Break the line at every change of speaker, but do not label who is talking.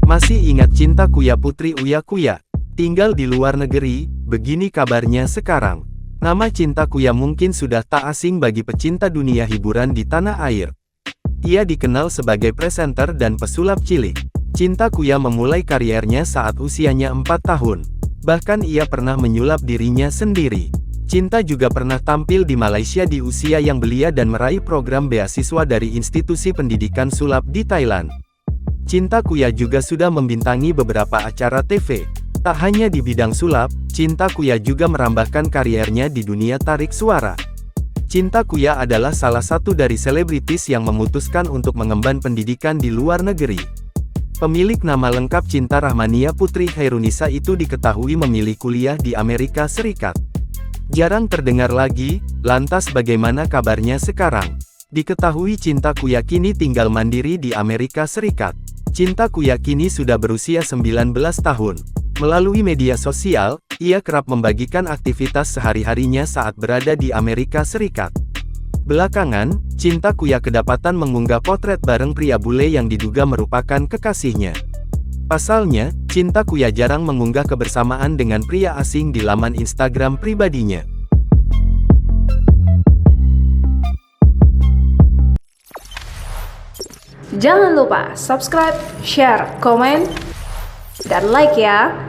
Masih ingat cinta Kuya Putri Uya Kuya? Tinggal di luar negeri, begini kabarnya sekarang. Nama Cinta Kuya mungkin sudah tak asing bagi pecinta dunia hiburan di tanah air. Ia dikenal sebagai presenter dan pesulap cilik. Cinta Kuya memulai kariernya saat usianya 4 tahun. Bahkan ia pernah menyulap dirinya sendiri. Cinta juga pernah tampil di Malaysia di usia yang belia dan meraih program beasiswa dari institusi pendidikan sulap di Thailand. Cinta Kuya juga sudah membintangi beberapa acara TV. Tak hanya di bidang sulap, Cinta Kuya juga merambahkan kariernya di dunia tarik suara. Cinta Kuya adalah salah satu dari selebritis yang memutuskan untuk mengemban pendidikan di luar negeri. Pemilik nama lengkap Cinta Rahmania Putri Khairunisa itu diketahui memilih kuliah di Amerika Serikat. Jarang terdengar lagi, lantas bagaimana kabarnya sekarang? Diketahui Cinta Kuya kini tinggal mandiri di Amerika Serikat. Cinta Kuya kini sudah berusia 19 tahun. Melalui media sosial, ia kerap membagikan aktivitas sehari-harinya saat berada di Amerika Serikat. Belakangan, Cinta Kuya kedapatan mengunggah potret bareng pria bule yang diduga merupakan kekasihnya. Pasalnya, Cinta Kuya jarang mengunggah kebersamaan dengan pria asing di laman Instagram pribadinya.
Jangan lupa subscribe, share, komen, dan like ya!